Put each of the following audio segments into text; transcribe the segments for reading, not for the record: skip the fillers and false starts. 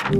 This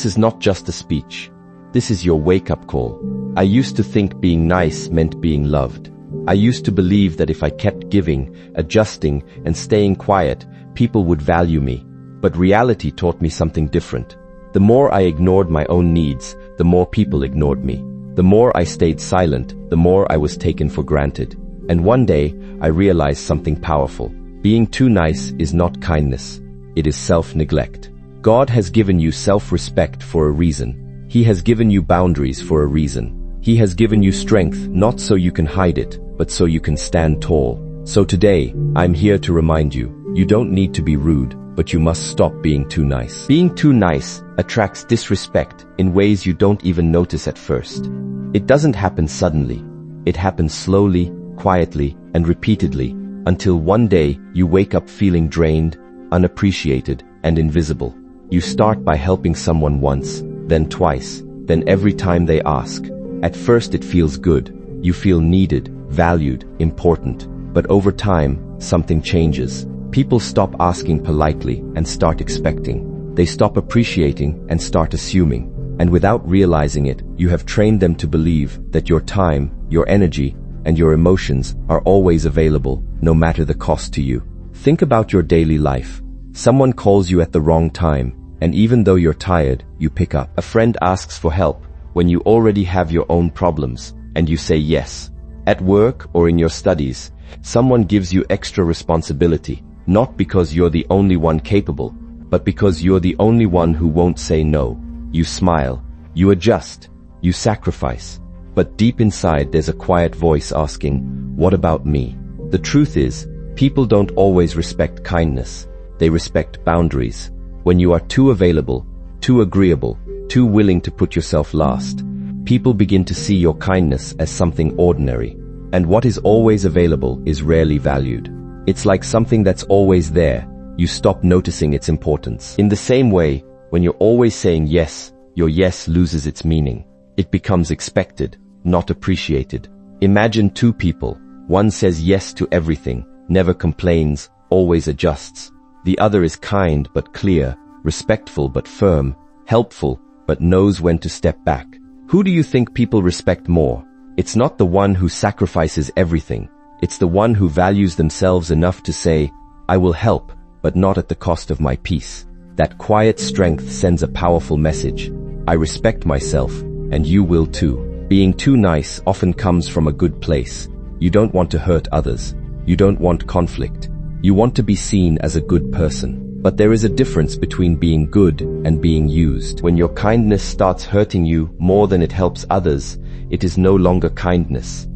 is not just a speech. This is your wake-up call. I used to think being nice meant being loved. I used to believe that if I kept giving, adjusting, and staying quiet, people would value me. But reality taught me something different. The more I ignored my own needs, the more people ignored me. The more I stayed silent, the more I was taken for granted. And one day, I realized something powerful. Being too nice is not kindness. It is self-neglect. God has given you self-respect for a reason. He has given you boundaries for a reason. He has given you strength not so you can hide it, but so you can stand tall. So today, I'm here to remind you, you don't need to be rude, but you must stop being too nice. Being too nice attracts disrespect in ways you don't even notice at first. It doesn't happen suddenly. It happens slowly, quietly, and repeatedly, until one day you wake up feeling drained, unappreciated, and invisible. You start by helping someone once, then twice, then every time they ask. At first it feels good. You feel needed, valued, important. But over time, something changes. People stop asking politely and start expecting. They stop appreciating and start assuming. And without realizing it, you have trained them to believe that your time, your energy, and your emotions are always available, no matter the cost to you. Think about your daily life. Someone calls you at the wrong time, and even though you're tired, you pick up. A friend asks for help when you already have your own problems, and you say yes. At work or in your studies, someone gives you extra responsibility, not because you're the only one capable, but because you're the only one who won't say no. You smile, you adjust, you sacrifice. But deep inside there's a quiet voice asking, what about me? The truth is, people don't always respect kindness. They respect boundaries. When you are too available, too agreeable, too willing to put yourself last, people begin to see your kindness as something ordinary. And what is always available is rarely valued. It's like something that's always there. You stop noticing its importance. In the same way, when you're always saying yes, your yes loses its meaning. It becomes expected, not appreciated. Imagine two people. One says yes to everything, never complains, always adjusts. The other is kind but clear, respectful but firm, helpful but knows when to step back. Who do you think people respect more? It's not the one who sacrifices everything. It's the one who values themselves enough to say, I will help, but not at the cost of my peace. That quiet strength sends a powerful message. I respect myself, and you will too. Being too nice often comes from a good place. You don't want to hurt others. You don't want conflict. You want to be seen as a good person. But there is a difference between being good and being used. When your kindness starts hurting you more than it helps others, it is no longer kindness.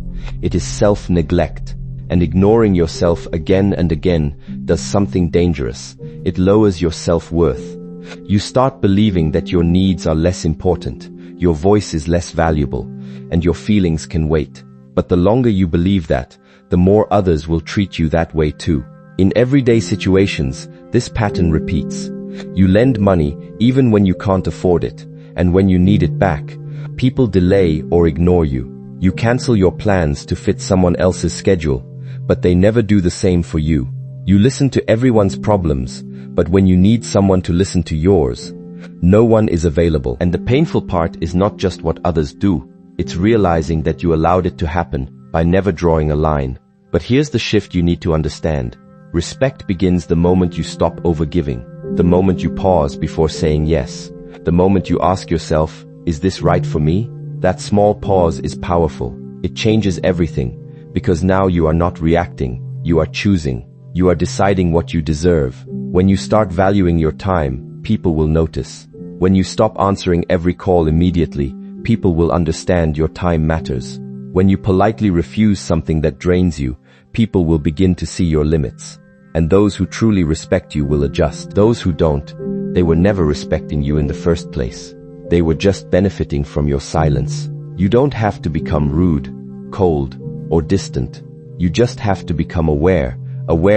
It is self-neglect. And ignoring yourself again and again does something dangerous. It lowers your self-worth. You start believing that your needs are less important, your voice is less valuable, and your feelings can wait. But the longer you believe that, the more others will treat you that way too. In everyday situations, this pattern repeats. You lend money even when you can't afford it, and when you need it back, people delay or ignore you. You cancel your plans to fit someone else's schedule, but they never do the same for you. You listen to everyone's problems, but when you need someone to listen to yours, no one is available. And the painful part is not just what others do, it's realizing that you allowed it to happen by never drawing a line. But here's the shift you need to understand. Respect begins the moment you stop overgiving, the moment you pause before saying yes, the moment you ask yourself, is this right for me? That small pause is powerful. It changes everything, because now you are not reacting, you are choosing, you are deciding what you deserve. When you start valuing your time, people will notice. When you stop answering every call immediately, people will understand your time matters. When you politely refuse something that drains you, people will begin to see your limits. And those who truly respect you will adjust. Those who don't, they were never respecting you in the first place. They were just benefiting from your silence. You don't have to become rude, cold, or distant. You just have to become aware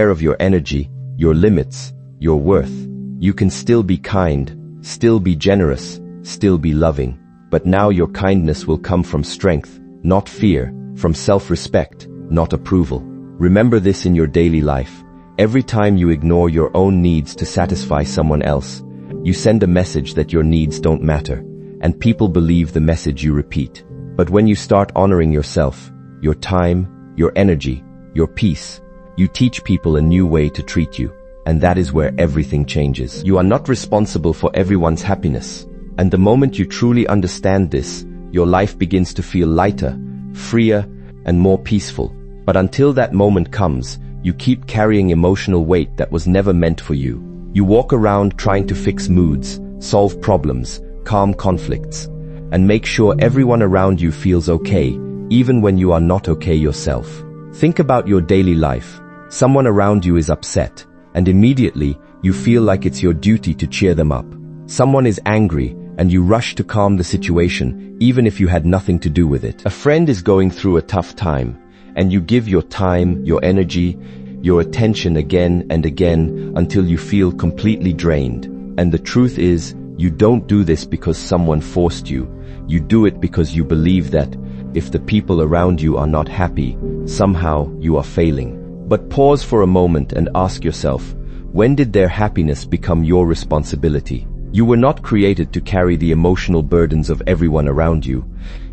of your energy, your limits, your worth. You can still be kind, still be generous, still be loving. But now your kindness will come from strength, not fear, from self-respect, not approval. Remember this in your daily life. Every time you ignore your own needs to satisfy someone else, you send a message that your needs don't matter, and people believe the message you repeat. But when you start honoring yourself, your time, your energy, your peace, you teach people a new way to treat you, and that is where everything changes. You are not responsible for everyone's happiness, and the moment you truly understand this, your life begins to feel lighter, freer, and more peaceful. But until that moment comes, you keep carrying emotional weight that was never meant for you. You walk around trying to fix moods, solve problems, calm conflicts, and make sure everyone around you feels okay, even when you are not okay yourself. Think about your daily life. Someone around you is upset, and immediately you feel like it's your duty to cheer them up. Someone is angry, and you rush to calm the situation, even if you had nothing to do with it. A friend is going through a tough time, and you give your time, your energy, your attention again and again until you feel completely drained. And the truth is, you don't do this because someone forced you. You do it because you believe that if the people around you are not happy, somehow you are failing. But pause for a moment and ask yourself, when did their happiness become your responsibility? You were not created to carry the emotional burdens of everyone around you.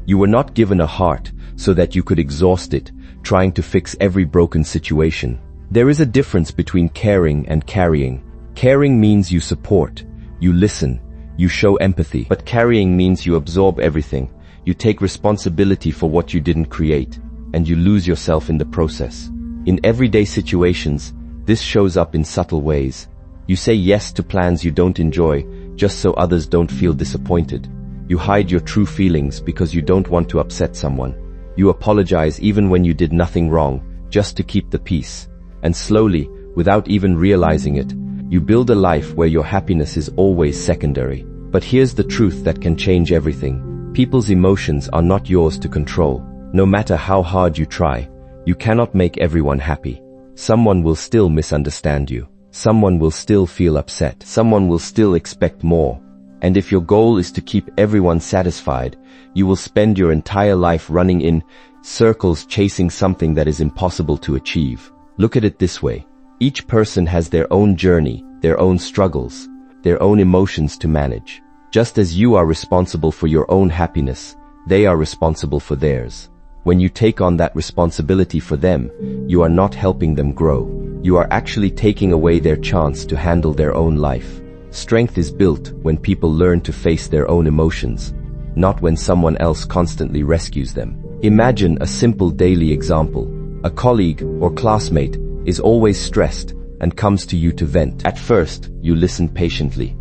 You were not given a heart so that you could exhaust it, trying to fix every broken situation. There is a difference between caring and carrying. Caring means you support, you listen, you show empathy. But carrying means you absorb everything. You take responsibility for what you didn't create, and you lose yourself in the process. In everyday situations, this shows up in subtle ways. You say yes to plans you don't enjoy, just so others don't feel disappointed. You hide your true feelings because you don't want to upset someone. You apologize even when you did nothing wrong, just to keep the peace. And slowly, without even realizing it, you build a life where your happiness is always secondary. But here's the truth that can change everything. People's emotions are not yours to control. No matter how hard you try, you cannot make everyone happy. Someone will still misunderstand you. Someone will still feel upset. Someone will still expect more. And if your goal is to keep everyone satisfied, you will spend your entire life running in circles chasing something that is impossible to achieve. Look at it this way. Each person has their own journey, their own struggles, their own emotions to manage. Just as you are responsible for your own happiness, they are responsible for theirs. When you take on that responsibility for them, you are not helping them grow. You are actually taking away their chance to handle their own life. Strength is built when people learn to face their own emotions, not when someone else constantly rescues them. Imagine a simple daily example. A colleague or classmate is always stressed and comes to you to vent. At first, you listen patiently.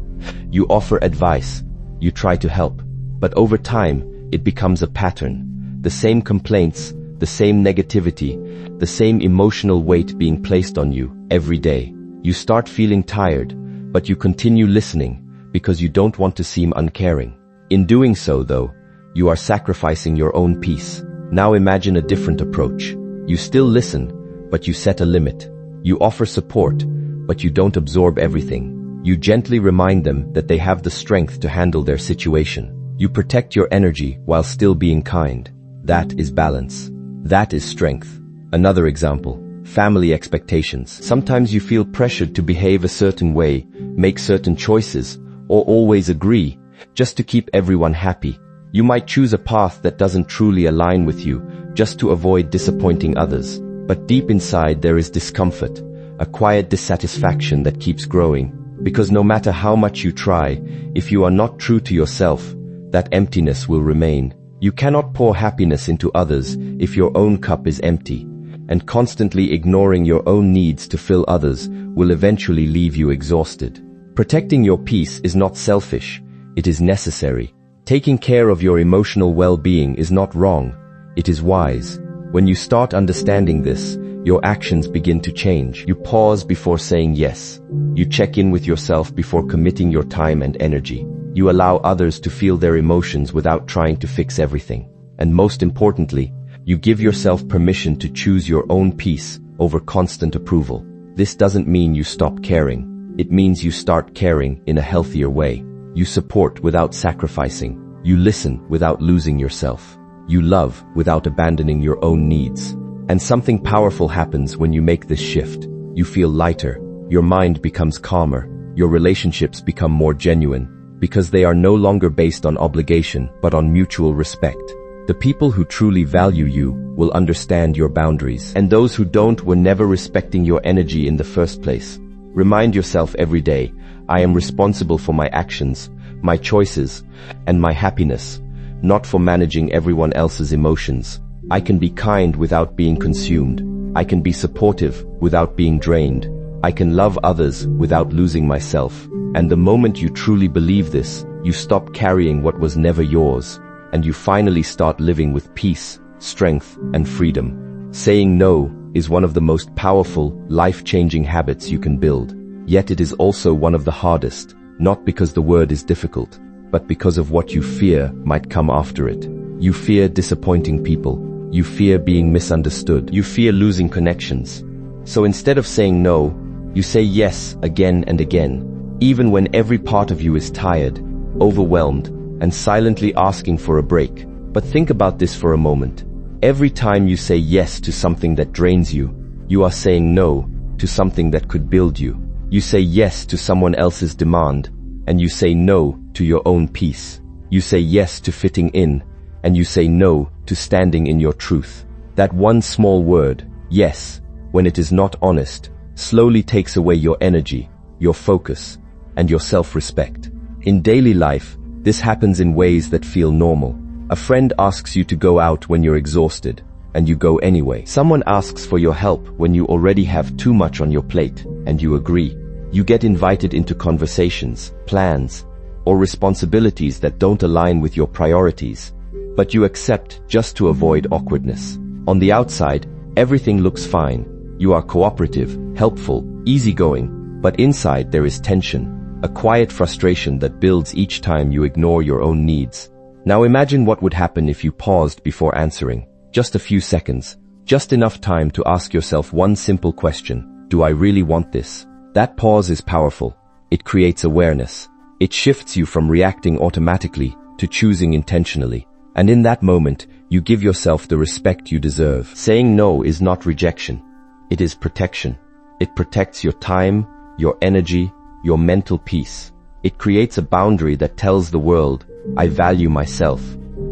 You offer advice. You try to help. But over time, it becomes a pattern. The same complaints, the same negativity, the same emotional weight being placed on you every day. You start feeling tired, but you continue listening because you don't want to seem uncaring. In doing so, though, you are sacrificing your own peace. Now imagine a different approach. You still listen, but you set a limit. You offer support, but you don't absorb everything. You gently remind them that they have the strength to handle their situation. You protect your energy while still being kind. That is balance. That is strength. Another example, family expectations. Sometimes you feel pressured to behave a certain way, make certain choices, or always agree, just to keep everyone happy. You might choose a path that doesn't truly align with you, just to avoid disappointing others. But deep inside there is discomfort, a quiet dissatisfaction that keeps growing. Because no matter how much you try, if you are not true to yourself, that emptiness will remain. You cannot pour happiness into others if your own cup is empty, and constantly ignoring your own needs to fill others will eventually leave you exhausted. Protecting your peace is not selfish, it is necessary. Taking care of your emotional well-being is not wrong, it is wise. When you start understanding this, your actions begin to change. You pause before saying yes. You check in with yourself before committing your time and energy. You allow others to feel their emotions without trying to fix everything. And most importantly, you give yourself permission to choose your own peace over constant approval. This doesn't mean you stop caring. It means you start caring in a healthier way. You support without sacrificing. You listen without losing yourself. You love without abandoning your own needs. And something powerful happens when you make this shift. You feel lighter, your mind becomes calmer, your relationships become more genuine, because they are no longer based on obligation, but on mutual respect. The people who truly value you will understand your boundaries, and those who don't were never respecting your energy in the first place. Remind yourself every day, I am responsible for my actions, my choices, and my happiness, not for managing everyone else's emotions. I can be kind without being consumed. I can be supportive without being drained. I can love others without losing myself. And the moment you truly believe this, you stop carrying what was never yours, and you finally start living with peace, strength, and freedom. Saying no is one of the most powerful, life-changing habits you can build. Yet it is also one of the hardest, not because the word is difficult, but because of what you fear might come after it. You fear disappointing people. You fear being misunderstood. You fear losing connections. So instead of saying no, you say yes again and again, even when every part of you is tired, overwhelmed, and silently asking for a break. But think about this for a moment. Every time you say yes to something that drains you, you are saying no to something that could build you. You say yes to someone else's demand, and you say no to your own peace. You say yes to fitting in, and you say no to standing in your truth. That one small word, yes, when it is not honest, slowly takes away your energy, your focus, and your self-respect. In daily life, this happens in ways that feel normal. A friend asks you to go out when you're exhausted, and you go anyway. Someone asks for your help when you already have too much on your plate, and you agree. You get invited into conversations, plans, or responsibilities that don't align with your priorities, but you accept just to avoid awkwardness. On the outside, everything looks fine. You are cooperative, helpful, easygoing, but inside there is tension, a quiet frustration that builds each time you ignore your own needs. Now imagine what would happen if you paused before answering. Just a few seconds, just enough time to ask yourself one simple question. Do I really want this? That pause is powerful. It creates awareness. It shifts you from reacting automatically to choosing intentionally. And in that moment, you give yourself the respect you deserve. Saying no is not rejection. It is protection. It protects your time, your energy, your mental peace. It creates a boundary that tells the world, I value myself.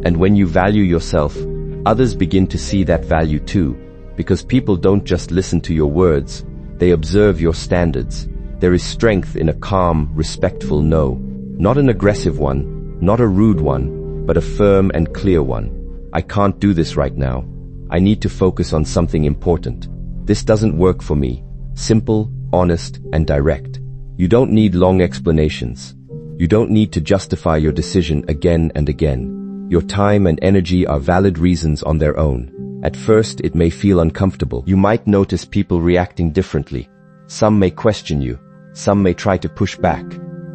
And when you value yourself, others begin to see that value too, because people don't just listen to your words, they observe your standards. There is strength in a calm, respectful no. Not an aggressive one, not a rude one, but a firm and clear one. I can't do this right now. I need to focus on something important. This doesn't work for me. Simple, honest, and direct. You don't need long explanations. You don't need to justify your decision again and again. Your time and energy are valid reasons on their own. At first, it may feel uncomfortable. You might notice people reacting differently. Some may question you. Some may try to push back.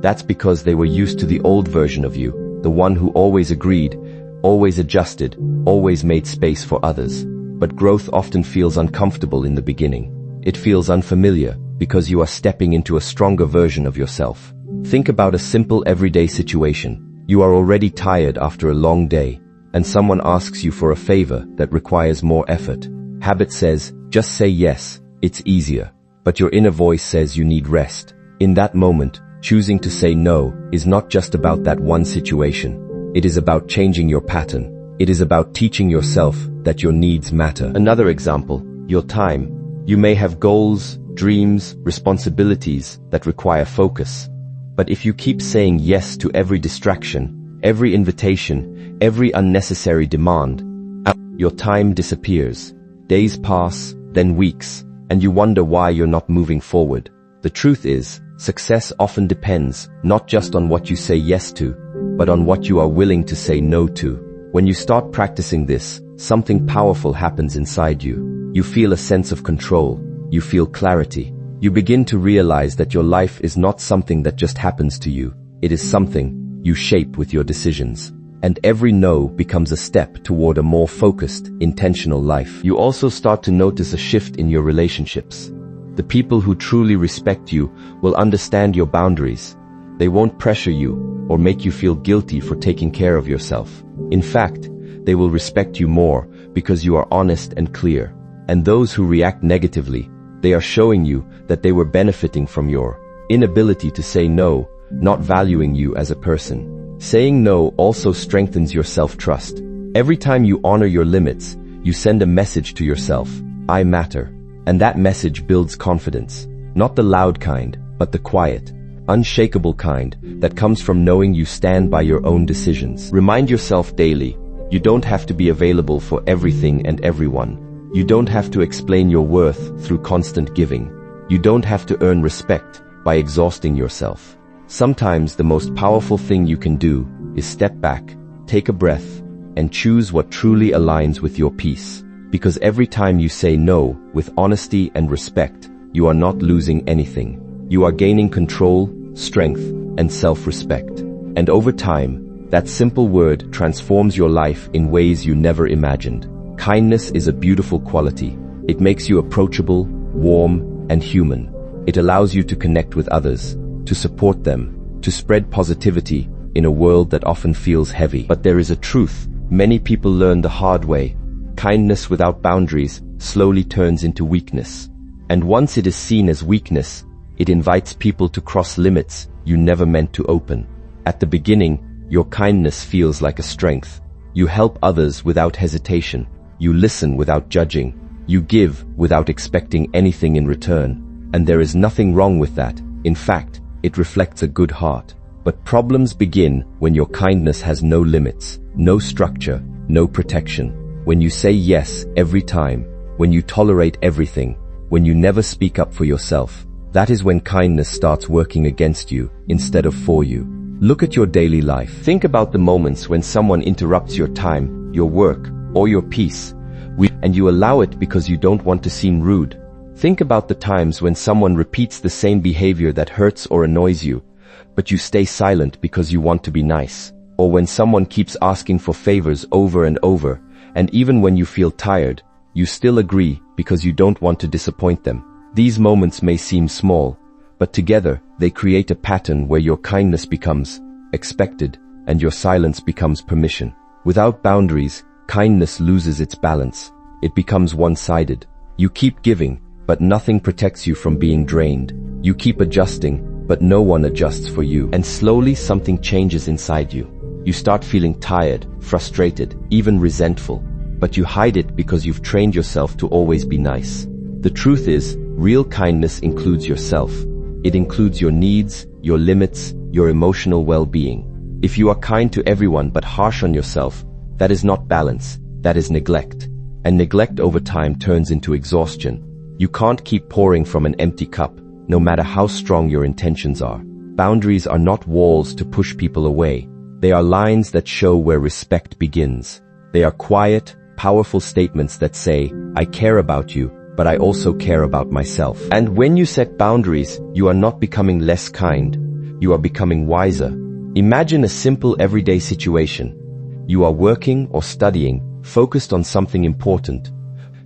That's because they were used to the old version of you, the one who always agreed, always adjusted, always made space for others. But growth often feels uncomfortable in the beginning. It feels unfamiliar because you are stepping into a stronger version of yourself. Think about a simple everyday situation. You are already tired after a long day, and someone asks you for a favor that requires more effort. Habit says, just say yes, it's easier. But your inner voice says you need rest. In that moment, choosing to say no is not just about that one situation. It is about changing your pattern. It is about teaching yourself that your needs matter. Another example, your time. You may have goals, dreams, responsibilities that require focus. But if you keep saying yes to every distraction, every invitation, every unnecessary demand, your time disappears. Days pass, then weeks, and you wonder why you're not moving forward. The truth is, success often depends not just on what you say yes to, but on what you are willing to say no to. When you start practicing this, something powerful happens inside you. You feel a sense of control. You feel clarity. You begin to realize that your life is not something that just happens to you. It is something you shape with your decisions. And every no becomes a step toward a more focused, intentional life. You also start to notice a shift in your relationships. The people who truly respect you will understand your boundaries. They won't pressure you or make you feel guilty for taking care of yourself. In fact, they will respect you more because you are honest and clear. And those who react negatively, they are showing you that they were benefiting from your inability to say no, not valuing you as a person. Saying no also strengthens your self-trust. Every time you honor your limits, you send a message to yourself, I matter. And that message builds confidence. Not the loud kind, but the quiet, unshakable kind that comes from knowing you stand by your own decisions. Remind yourself daily, you don't have to be available for everything and everyone. You don't have to explain your worth through constant giving. You don't have to earn respect by exhausting yourself. Sometimes the most powerful thing you can do is step back, take a breath, and choose what truly aligns with your peace. Because every time you say no with honesty and respect, you are not losing anything. You are gaining control, strength, and self-respect. And over time, that simple word transforms your life in ways you never imagined. Kindness is a beautiful quality. It makes you approachable, warm, and human. It allows you to connect with others, to support them, to spread positivity in a world that often feels heavy. But there is a truth many people learn the hard way. Kindness without boundaries slowly turns into weakness. And once it is seen as weakness, it invites people to cross limits you never meant to open. At the beginning, your kindness feels like a strength. You help others without hesitation. You listen without judging. You give without expecting anything in return. And there is nothing wrong with that. In fact, it reflects a good heart. But problems begin when your kindness has no limits, no structure, no protection. When you say yes every time, when you tolerate everything, when you never speak up for yourself, that is when kindness starts working against you instead of for you. Look at your daily life. Think about the moments when someone interrupts your time, your work, or your peace, and you allow it because you don't want to seem rude. Think about the times when someone repeats the same behavior that hurts or annoys you, but you stay silent because you want to be nice. Or when someone keeps asking for favors over and over, and even when you feel tired, you still agree because you don't want to disappoint them. These moments may seem small, but together they create a pattern where your kindness becomes expected and your silence becomes permission. Without boundaries, kindness loses its balance. It becomes one-sided. You keep giving, but nothing protects you from being drained. You keep adjusting, but no one adjusts for you. And slowly something changes inside you. You start feeling tired, frustrated, even resentful. But you hide it because you've trained yourself to always be nice. The truth is, real kindness includes yourself. It includes your needs, your limits, your emotional well-being. If you are kind to everyone but harsh on yourself, that is not balance, that is neglect. And neglect over time turns into exhaustion. You can't keep pouring from an empty cup, no matter how strong your intentions are. Boundaries are not walls to push people away. They are lines that show where respect begins. They are quiet, powerful statements that say, I care about you, but I also care about myself. And when you set boundaries, you are not becoming less kind. You are becoming wiser. Imagine a simple everyday situation. You are working or studying, focused on something important,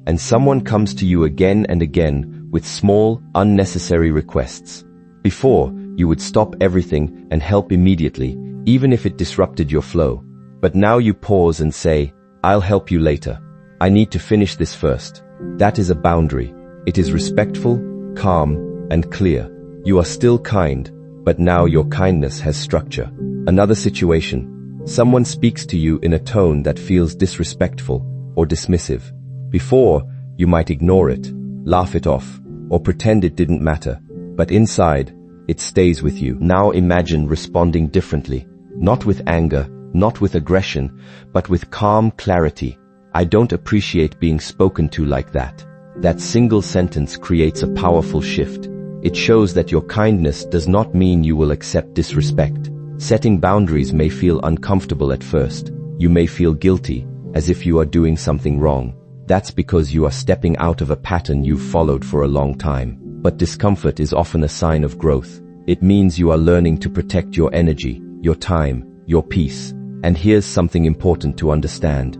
and someone comes to you again and again with small, unnecessary requests. Before, you would stop everything and help immediately, even if it disrupted your flow. But now you pause and say, I'll help you later. I need to finish this first. That is a boundary. It is respectful, calm, and clear. You are still kind, but now your kindness has structure. Another situation. Someone speaks to you in a tone that feels disrespectful or dismissive. Before, you might ignore it, laugh it off, or pretend it didn't matter. But inside, it stays with you. Now imagine responding differently. Not with anger, not with aggression, but with calm clarity. I don't appreciate being spoken to like that. That single sentence creates a powerful shift. It shows that your kindness does not mean you will accept disrespect. Setting boundaries may feel uncomfortable at first. You may feel guilty, as if you are doing something wrong. That's because you are stepping out of a pattern you've followed for a long time. But discomfort is often a sign of growth. It means you are learning to protect your energy, your time, your peace. And here's something important to understand.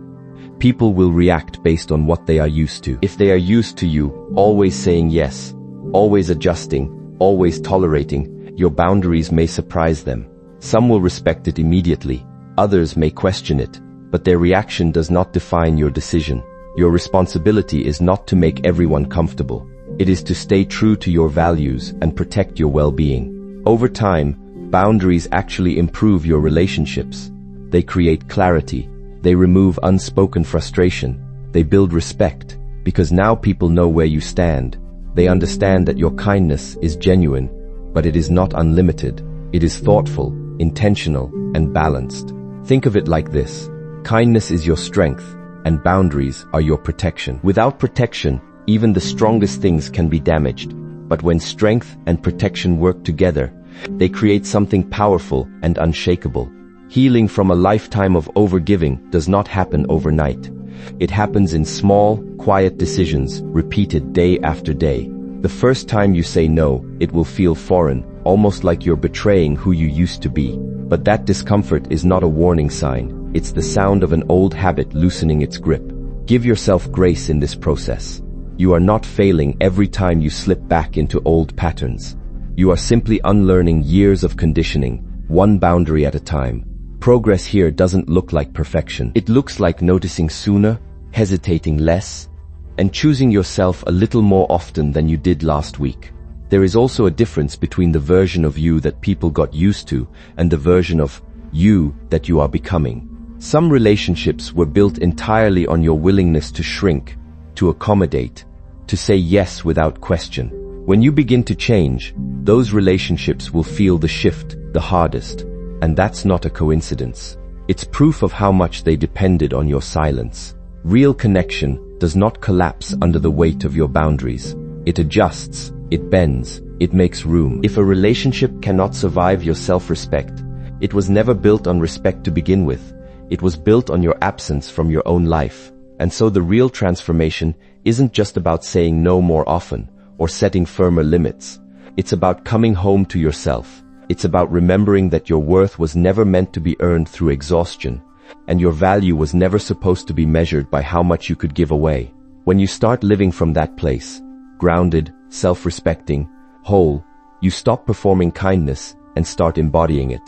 People will react based on what they are used to. If they are used to you always saying yes, always adjusting, always tolerating, your boundaries may surprise them. Some will respect it immediately, others may question it, but their reaction does not define your decision. Your responsibility is not to make everyone comfortable. It is to stay true to your values and protect your well-being. Over time, boundaries actually improve your relationships. They create clarity. They remove unspoken frustration. They build respect, because now people know where you stand. They understand that your kindness is genuine, but it is not unlimited. It is thoughtful, intentional, and balanced. Think of it like this. Kindness is your strength, and boundaries are your protection. Without protection, even the strongest things can be damaged. But when strength and protection work together, they create something powerful and unshakable. Healing from a lifetime of overgiving does not happen overnight. It happens in small, quiet decisions, repeated day after day. The first time you say no, it will feel foreign, almost like you're betraying who you used to be. But that discomfort is not a warning sign. It's the sound of an old habit loosening its grip. Give yourself grace in this process. You are not failing every time you slip back into old patterns. You are simply unlearning years of conditioning, one boundary at a time. Progress here doesn't look like perfection. It looks like noticing sooner, hesitating less, and choosing yourself a little more often than you did last week. There is also a difference between the version of you that people got used to and the version of you that you are becoming. Some relationships were built entirely on your willingness to shrink, to accommodate, to say yes without question. When you begin to change, those relationships will feel the shift the hardest, and that's not a coincidence. It's proof of how much they depended on your silence. Real connection does not collapse under the weight of your boundaries. It adjusts, it bends, it makes room. If a relationship cannot survive your self-respect, it was never built on respect to begin with. It was built on your absence from your own life. And so the real transformation isn't just about saying no more often or setting firmer limits. It's about coming home to yourself. It's about remembering that your worth was never meant to be earned through exhaustion, and your value was never supposed to be measured by how much you could give away. When you start living from that place, grounded, self-respecting, whole, you stop performing kindness and start embodying it.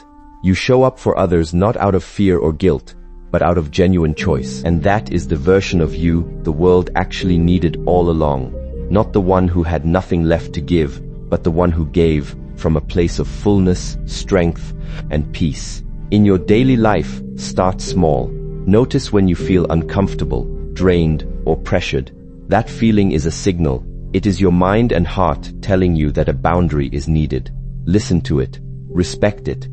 You show up for others not out of fear or guilt, but out of genuine choice. And that is the version of you the world actually needed all along. Not the one who had nothing left to give, but the one who gave from a place of fullness, strength, and peace. In your daily life, start small. Notice when you feel uncomfortable, drained, or pressured. That feeling is a signal. It is your mind and heart telling you that a boundary is needed. Listen to it, respect it,